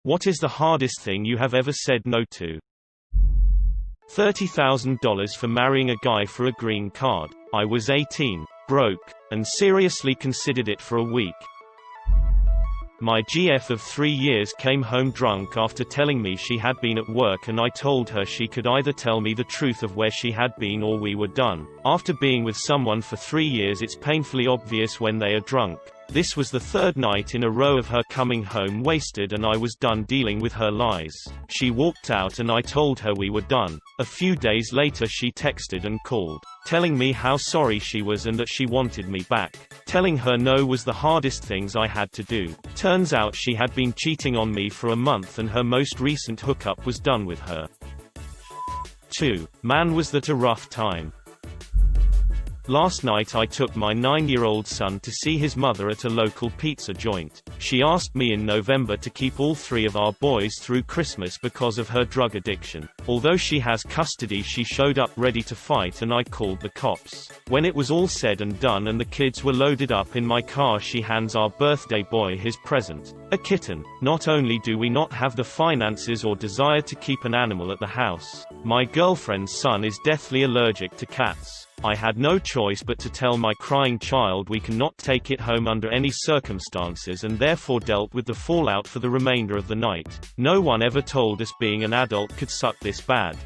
What is the hardest thing you have ever said no to? $30,000 for marrying a guy for a green card. I was 18, broke, and seriously considered it for a week. My GF of 3 years came home drunk after telling me she had been at work, and I told her she could either tell me the truth of where she had been or we were done. After being with someone for 3 years, it's painfully obvious when they are drunk. This was the third night in a row of her coming home wasted, and I was done dealing with her lies. She walked out and I told her we were done. A few days later she texted and called, telling me how sorry she was and that she wanted me back. Telling her no was the hardest things I had to do. Turns out she had been cheating on me for a month and her most recent hookup was done with her. 2. Man, was that a rough time. Last night I took my 9-year-old son to see his mother at a local pizza joint. She asked me in November to keep all 3 of our boys through Christmas because of her drug addiction. Although she has custody, she showed up ready to fight and I called the cops. When it was all said and done and the kids were loaded up in my car, she hands our birthday boy his present, a kitten. Not only do we not have the finances or desire to keep an animal at the house, my girlfriend's son is deathly allergic to cats. I had no choice but to tell my crying child we cannot take it home under any circumstances, and therefore dealt with the fallout for the remainder of the night. No one ever told us being an adult could suck this bad.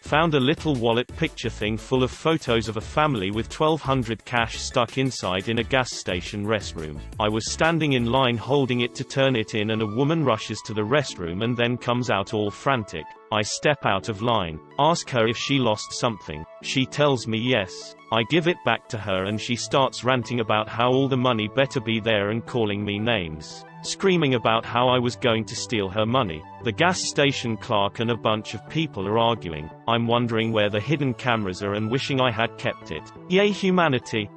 Found a little wallet picture thing full of photos of a family with $1,200 cash stuck inside in a gas station restroom. I was standing in line holding it to turn it in, and a woman rushes to the restroom and then comes out all frantic. I step out of line, ask her if she lost something. She tells me yes. I give it back to her and she starts ranting about how all the money better be there and calling me names, screaming about how I was going to steal her money. The gas station clerk and a bunch of people are arguing. I'm wondering where the hidden cameras are and wishing I had kept it. Yay humanity!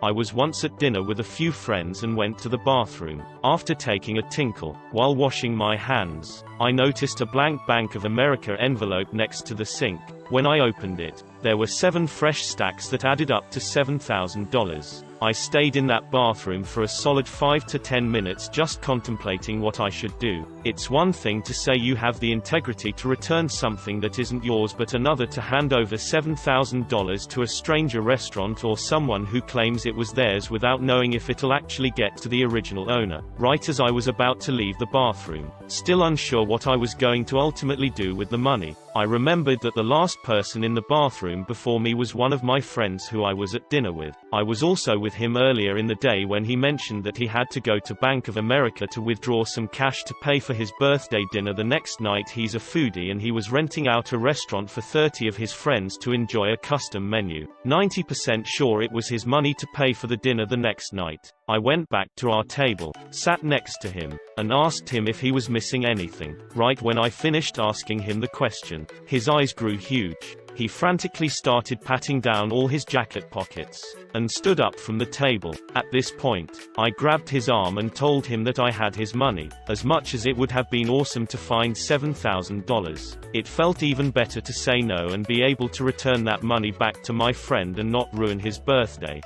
I was once at dinner with a few friends and went to the bathroom. After taking a tinkle, while washing my hands, I noticed a blank Bank of America envelope next to the sink. When I opened it, there were 7 fresh stacks that added up to $7,000. I stayed in that bathroom for a solid 5 to 10 minutes just contemplating what I should do. It's one thing to say you have the integrity to return something that isn't yours, but another to hand over $7,000 to a stranger restaurant or someone who claims it was theirs without knowing if it'll actually get to the original owner. Right as I was about to leave the bathroom, still unsure what I was going to ultimately do with the money, I remembered that the last person in the bathroom before me was one of my friends who I was at dinner with. I was also with him earlier in the day when he mentioned that he had to go to Bank of America to withdraw some cash to pay for his birthday dinner the next night. He's a foodie and he was renting out a restaurant for 30 of his friends to enjoy a custom menu. 90% sure it was his money to pay for the dinner the next night. I went back to our table, sat next to him, and asked him if he was missing anything. Right when I finished asking him the question, his eyes grew huge. He frantically started patting down all his jacket pockets, and stood up from the table. At this point, I grabbed his arm and told him that I had his money. As much as it would have been awesome to find $7,000, it felt even better to say no and be able to return that money back to my friend and not ruin his birthday.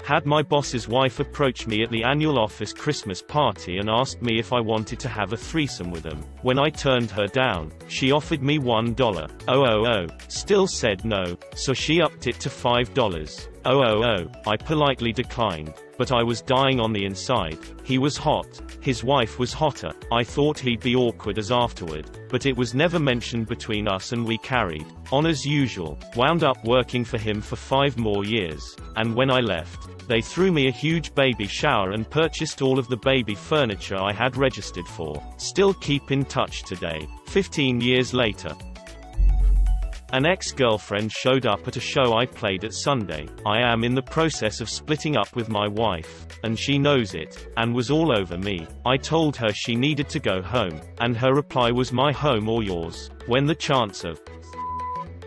Had my boss's wife approach me at the annual office Christmas party and asked me if I wanted to have a threesome with them. When I turned her down, she offered me $1. Still said no, so she upped it to $5. I politely declined, but I was dying on the inside. He was hot. His wife was hotter. I thought he'd be awkward as afterward, but it was never mentioned between us and we carried on as usual. Wound up working for him for 5 more years, and when I left, they threw me a huge baby shower and purchased all of the baby furniture I had registered for. Still keep in touch today, 15 years later. An ex-girlfriend showed up at a show I played at Sunday. I am in the process of splitting up with my wife, and she knows it, and was all over me. I told her she needed to go home, and her reply was my home or yours, when the chance of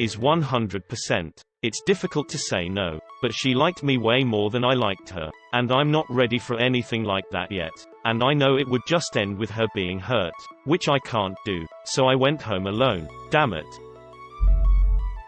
is 100%. It's difficult to say no, but she liked me way more than I liked her, and I'm not ready for anything like that yet, and I know it would just end with her being hurt, which I can't do, so I went home alone. Damn it.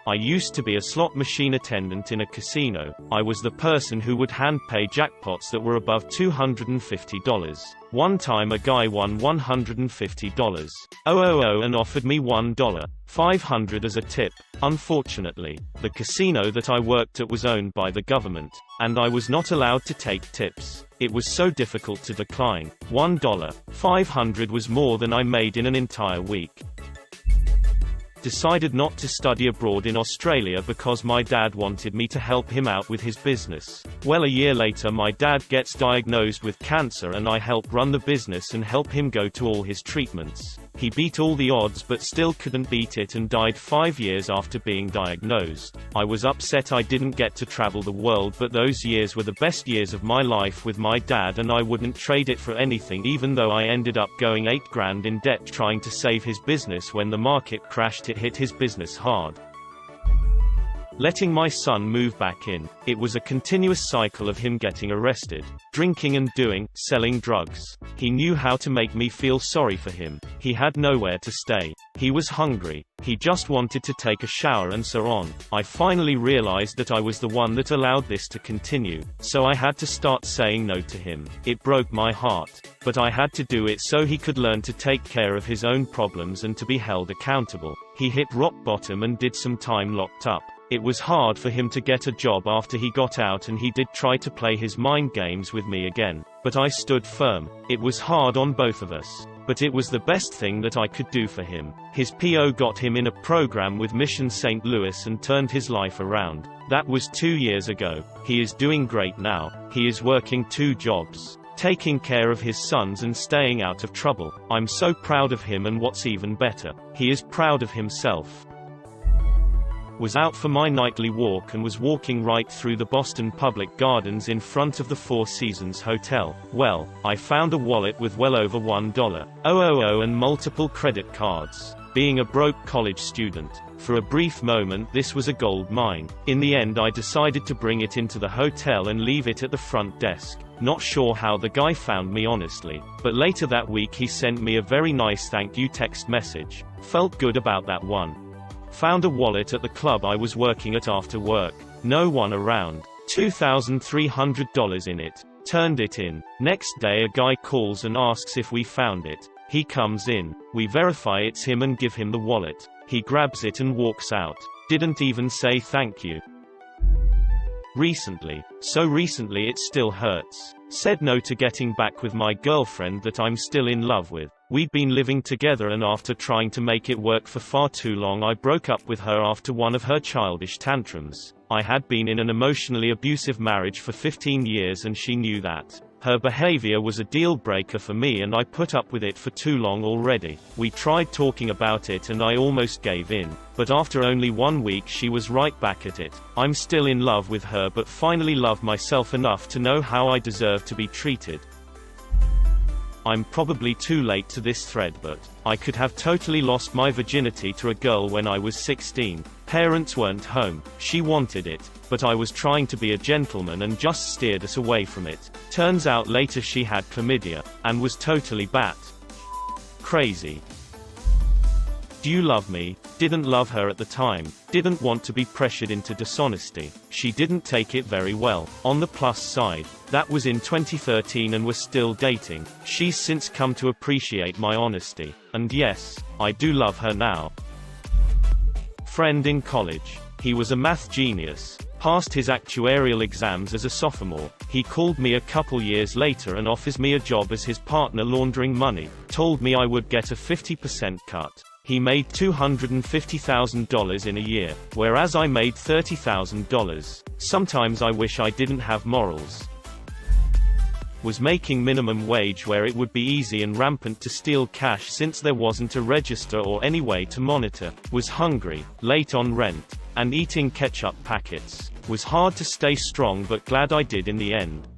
I used to be a slot machine attendant in a casino. I was the person who would hand pay jackpots that were above $250. One time a guy won $150 and offered me $1.5 as a tip. Unfortunately, the casino that I worked at was owned by the government, and I was not allowed to take tips. It was so difficult to decline. $1.5 was more than I made in an entire week. Decided not to study abroad in Australia because my dad wanted me to help him out with his business. Well, a year later my dad gets diagnosed with cancer and I help run the business and help him go to all his treatments. He beat all the odds but still couldn't beat it and died 5 years after being diagnosed. I was upset I didn't get to travel the world, but those years were the best years of my life with my dad and I wouldn't trade it for anything, even though I ended up going $8,000 in debt trying to save his business. When the market crashed, it hit his business hard. Letting my son move back in. It was a continuous cycle of him getting arrested, drinking and selling drugs. He knew how to make me feel sorry for him. He had nowhere to stay. He was hungry. He just wanted to take a shower and so on. I finally realized that I was the one that allowed this to continue, so I had to start saying no to him. It broke my heart, but I had to do it so he could learn to take care of his own problems and to be held accountable. He hit rock bottom and did some time locked up. It was hard for him to get a job after he got out, and he did try to play his mind games with me again. But I stood firm. It was hard on both of us, but it was the best thing that I could do for him. His PO got him in a program with Mission St. Louis and turned his life around. That was 2 years ago. He is doing great now. He is working 2 jobs, taking care of his sons and staying out of trouble. I'm so proud of him, and what's even better, he is proud of himself. Was out for my nightly walk and was walking right through the Boston Public Gardens in front of the Four Seasons Hotel. Well, I found a wallet with well over $1,000 and multiple credit cards. Being a broke college student, for a brief moment this was a gold mine. In the end I decided to bring it into the hotel and leave it at the front desk. Not sure how the guy found me honestly, but later that week he sent me a very nice thank you text message. Felt good about that one. Found a wallet at the club I was working at after work. No one around. $2,300 in it. Turned it in. Next day a guy calls and asks if we found it. He comes in. We verify it's him and give him the wallet. He grabs it and walks out. Didn't even say thank you. Recently. So recently it still hurts. Said no to getting back with my girlfriend that I'm still in love with. We'd been living together, and after trying to make it work for far too long I broke up with her after one of her childish tantrums. I had been in an emotionally abusive marriage for 15 years and she knew that. Her behavior was a deal breaker for me and I put up with it for too long already. We tried talking about it and I almost gave in, but after only 1 week she was right back at it. I'm still in love with her but finally love myself enough to know how I deserve to be treated. I'm probably too late to this thread, but I could have totally lost my virginity to a girl when I was 16. Parents weren't home. She wanted it, but I was trying to be a gentleman and just steered us away from it. Turns out later she had chlamydia, and was totally bat crazy. Do you love me? Didn't love her at the time. Didn't want to be pressured into dishonesty. She didn't take it very well. On the plus side, that was in 2013 and we're still dating. She's since come to appreciate my honesty. And yes, I do love her now. Friend in college. He was a math genius. Passed his actuarial exams as a sophomore. He called me a couple years later and offers me a job as his partner laundering money. Told me I would get a 50% cut. He made $250,000 in a year, whereas I made $30,000. Sometimes I wish I didn't have morals. Was making minimum wage where it would be easy and rampant to steal cash since there wasn't a register or any way to monitor. Was hungry, late on rent, and eating ketchup packets. Was hard to stay strong but glad I did in the end.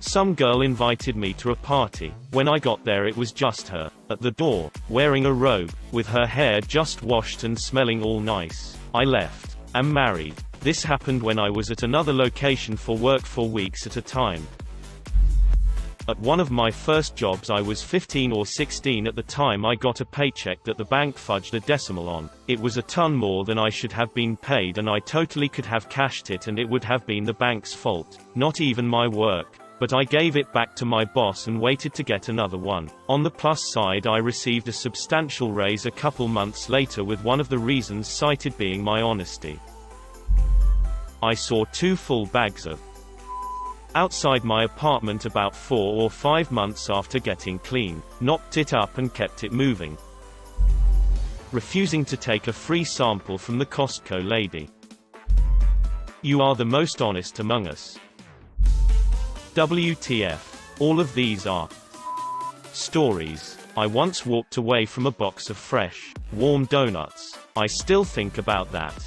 Some girl invited me to a party. When I got there it was just her, at the door, wearing a robe, with her hair just washed and smelling all nice. I left. Am married. This happened when I was at another location for work for weeks at a time. At one of my first jobs I was 15 or 16 at the time. I got a paycheck that the bank fudged a decimal on. It was a ton more than I should have been paid, and I totally could have cashed it and it would have been the bank's fault, not even my work. But I gave it back to my boss and waited to get another one. On the plus side, I received a substantial raise a couple months later, with one of the reasons cited being my honesty. I saw 2 full bags of outside my apartment about 4 or 5 months after getting clean, knocked it up and kept it moving, refusing to take a free sample from the Costco lady. You are the most honest among us. WTF. All of these are stories. I once walked away from a box of fresh, warm donuts. I still think about that.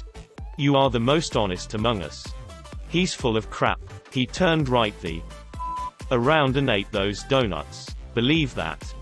You are the most honest among us. He's full of crap. He turned right the around and ate those donuts. Believe that.